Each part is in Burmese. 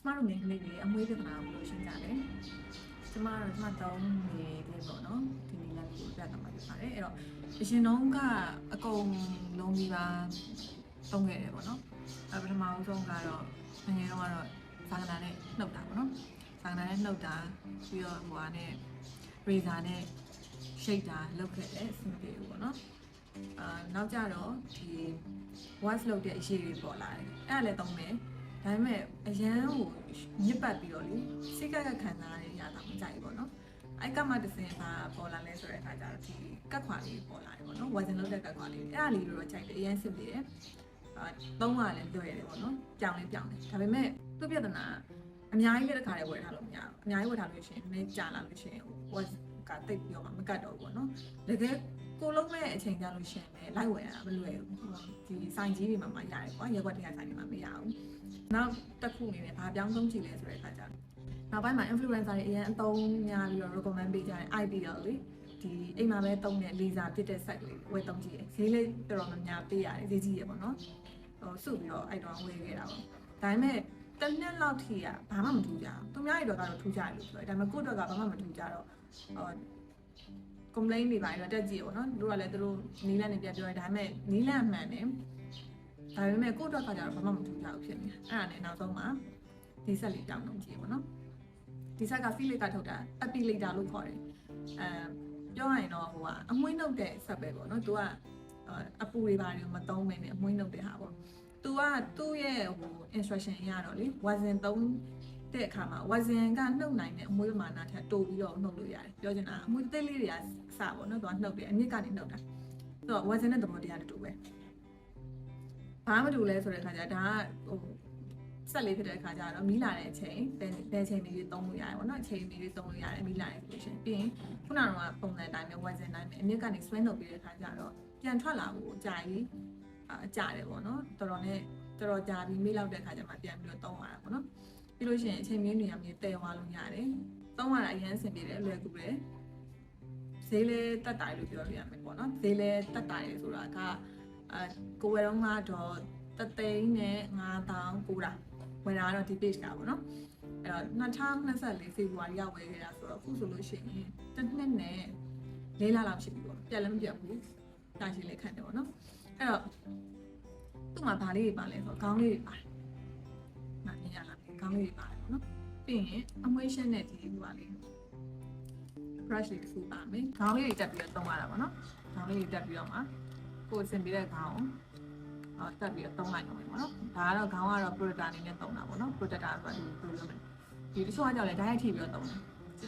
မတို့မိန်းကလေးတွေအမွေးပြဿနာကိုလို့ရှင်းကြတယ်ကျမတောင်းနေတယ်ပေါ့နော်ဒီနေ့လည်းကိုပြတ်သွားမှာဖြစ်ပါတယ်အဲ့တော့အရှင်တုန်းကအကုန်လုံးပြီးပါတုံးခဲ့တယ်ပေါ့နော်ပထမဆုံးကတော့ငယ်တော့ကတော့သာကနာနဲ့နှုတ်တာပေါ့နော်သာကနာနဲ့နှုတ်တာပြီးတော့ဟိုဟာနဲ့ရေဇာနဲ့ရှိတ်တာလုပ်ခဲ့တယ်စင်ပြေပေါ့နော်နောက်ကြတော့ဒီ voice လုပ်တဲ့အရေးတွေပေါ်လာတယ်အဲ့ဒါလည်းတုံးမယ်ဒါပေမဲ့အရန်ကိုညစ်ပတ်ပြီးတော့လေစိတ်ကခံစားရတာမကြိုက်ဘူးပေါ့နော်အဲ့ကမှတစ်စင်ပါပေါ်လာလဲဆိုတဲ့အခါကျတော့ဒီကတ်ခွာလေးပေါ်လာတယ်ပေါ့နော်ဝါဇင်လုပ်တဲ့ကတ်ခွာလေးအဲ့ဒါလေးတော့ကြိုက်တယ်အရန်စစ်ပြီးတယ်သုံးရလည်းလွယ်တယ်ပေါ့နော်ပြောင်းတယ်ဒါပေမဲ့သူ့ပြဿနာအများကြီးလည်းတစ်ခါလေးဝယ်ထားလို့မရဘူးအများကြီးဝယ်ထားလို့ရှိရင်နည်းကြာလာလို့ရှိရင်ဝါကတိတ်ပြီးတော့မကတ်တော့ဘူးပေါ့နော်တကယ်ကိုလုံးမဲ့အချိန်ကြာလို့ရှိရင်လည်းလိုက်ဝယ်ရတာမလွယ်ဘူးဒီဆိုင်ကြီးတွေမှာမရတယ်ကွာရက်ွက်တရားဆိုင်တွေမှာမရဘူးနောက်တစ်ခုအနေနဲ့ဘာပြောင်းသုံးကြည့်လဲဆိုတဲ့အခါကျတော့နောက်ပိုင်းမှာ influencer တွေအရင်အသုံးများပြီးတော့ recommend ပေးကြတယ် ideal လေဒီအိမ်မှာပဲသုံးတဲ့ laser ဖြစ်တဲ့ set လေးဝယ်သုံးကြည့်ရဈေးလေးတော်တော်များများပေးရတယ်ဈေးကြီးရပေါ့နော်ဟိုစုပြီးတော့အဲ့တော့ဝယ်ခဲ့တာပေါ့ဒါပေမဲ့တစ်နှစ်လောက်ထိကဘာမှမထူးကြဘူးသူများတွေကတော့ထူးကြတယ်လို့ပြောတယ်ဒါပေမဲ့ကိုယ့်တော့ကဘာမှမထူးကြတော့complain တွေပါတော့တက်ကြည့်ရပေါ့နော်တို့ကလည်းသူတို့နီးလန့်နေပြပြောတယ်ဒါပေမဲ့နီးလန့်မှန်တယ်ဒါပေမဲ့ကိုယ့်တော့ကကြတော့ဘာမှမထူးကြဘူးဖြစ်နေအဲ့ဒါနဲ့နောက်ဆုံးမှာဒီဆက်လေးတောင်းတော့ကြည့်ရပေါ့နော်ဒီဆက်က Philips ကထုတ်တာ Epilator လို့ခေါ်တယ်ပြောရရင်တော့ဟိုကအမွှေးနှုတ်တဲ့ဆက်ပဲပေါ့နော်သူကအပူတွေပါတွေမသုံးမင်းနဲ့အမွှေးနှုတ်တဲ့ဟာပေါ့သူကသူ့ရဲ့ဟို instruction ရတော့လေဝါဇင်သုံးတဲ့အခါမှာဝါဇင်ကနှုတ်နိုင်တဲ့အမွှေးပမာဏထက်တိုးပြီးတော့နှုတ်လို့ရတယ်ပြောချင်တာအမွှေးသေးလေးတွေကအစပေါ့နော်သူကနှုတ်တယ်အမြင့်ကနေနှုတ်တာသူကဝါဇင်နဲ့သဘောတရားတူပဲဘာမှမတူလဲဆိုတဲ့အခါကျဒါကဟိုဆက်လေးဖြစ်တဲ့အခါကျတော့မီးလာတဲ့အချိန်ဘယ်ချိန်တွေသုံးလို့ရတယ်ပေါ့နော်အချိန်တွေသုံးလို့ရတယ်မီးလာတဲ့ဆိုရှင်ပြီးရင်ခုနကပုံစံတိုင်းပဲဝါဇင်တိုင်းပဲအမြင့်ကနေဆွဲနှုတ်ပြီးတဲ့အခါကျတော့ပြန်ထွက်လာဖို့အကြာကြီးအကြာတယ်ပေါ့နော်တော်တော်ကြာပြီးမေးလောက်တဲ့အခါကျမှပြန်ပြီးတော့သုံးရတာပေါ့နော်ပြီးလို့ရှိရင်အချိန်မင်းနေရာမျိုးတည်သွားလို့ရတယ်သုံးရတာအရင်အဆင်ပြေတယ်လွယ်ကူတယ်ဈေးလေးတက်တိုင်လို့ပြောလို့ရမယ်ပေါ့နော်ဈေးလေးတက်တိုင်ဆိုတာကကိုဝယ်တော့ကတော့တသိန်းနဲ့9,900ဝယ်တာတော့ဒီ page ကပေါ့နော်အဲ့တော့2024ဖေဖော်ဝါရီကဝယ်ခဲ့တာဆိုတော့အခုဆိုလို့ရှိရင်တစ်နှစ်နဲ့4 လလောက်ရှိပြီပေါ့ပြက်လည်းမပြတ်ဘူးတာရှည်လေးခံတယ်ပေါ့နော်အဲ့တော့သူ့မှာဗာလေးတွေပါလဲဆိုတော့ခေါင်းလေးတွေပါတယ်။မြင်ရလားခေါင်းလေးတွေပါတယ်ပေါ့နော်။ပြီးရင်အမွှေးရှင်းတဲ့ဒီဟိုပါလေး brush လေးတစ်ခုပါမယ်။ခေါင်းလေးတွေတက်ပြီးတော့သုံးရတာပေါ့နော်။ခေါင်းလေးတွေတက်ပြီးတော့မှကိုယ်စင်ပြီးတဲ့ခေါင်းတက်ပြီးတော့သုံးလိုက်တော့မယ်ပေါ့နော်။ဒါကတော့ခေါင်းကတော့ protector အနေနဲ့သုံးတာပေါ့နော်။ protector ဆိုတာဒီလိုလုပ်မယ်။ဒီတချို့ကကြောက်လဲ direct ထိပြီးတော့သုံးတယ်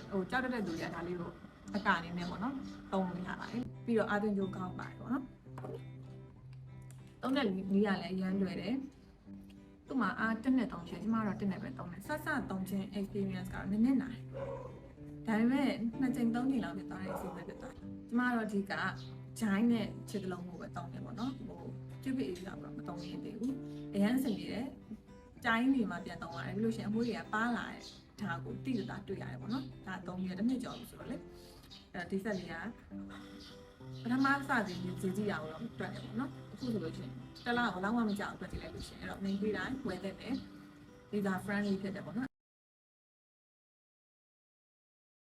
။ဟိုကြောက်တဲ့သူတွေကဒါလေးကိုအကအနေနဲ့ပေါ့နော်။သုံးလို့ရပါတယ်။ပြီးတော့အာသွင်ကြိုးကောင်းပါတယ်ပေါ့နော်။သုံးတဲ့နီးရလည်းအရမ်းလွယ်တယ်သူ့မှာတက်နဲ့သုံးချင်ကျမကတော့တက်နဲ့ပဲသုံးတယ်ဆက်သုံးခြင်း experience ကတော့နည်းနည်းနိုင်ဒါပေမဲ့2 ချိန် 3 ချိန်လောက်ဖြစ်သွားတဲ့ experience ဖြစ်သွားကျမကတော့ဒီကဂျိုင်းနဲ့ခြေတလုံးကိုပဲသုံးတယ်ပေါ့နော်ဟို tube area ကတော့မသုံးရသေးဘူးအရန်အဆင်ပြေတယ်ဂျိုင်းတွေမှာပြန်သုံးရတယ်ပြီးလို့ရှိရင်အမွှေးတွေကပါလာတဲ့ဒါကိုတိကျတာတွေ့ရတယ်ပေါ့နော်ဒါသုံးပြီးတစ်နှစ်ကျော်ပြီဆိုတော့လေအဲ့ဒီဆက်လေးကပထမစစဉ်ကြီးကြည့်ရအောင်တော့တွက်တယ်ပေါ့နော်အခုဆိုလို့ရှိရင်တလားကိုလောက်မှမကြောက်တွက်ကြည့်လိုက်လို့ရှိရင်အဲ့တော့ main ပေးတိုင်းဝယ်တဲ့တယ်ဒီက friendly ဖြစ်တယ်ပေါ့နော်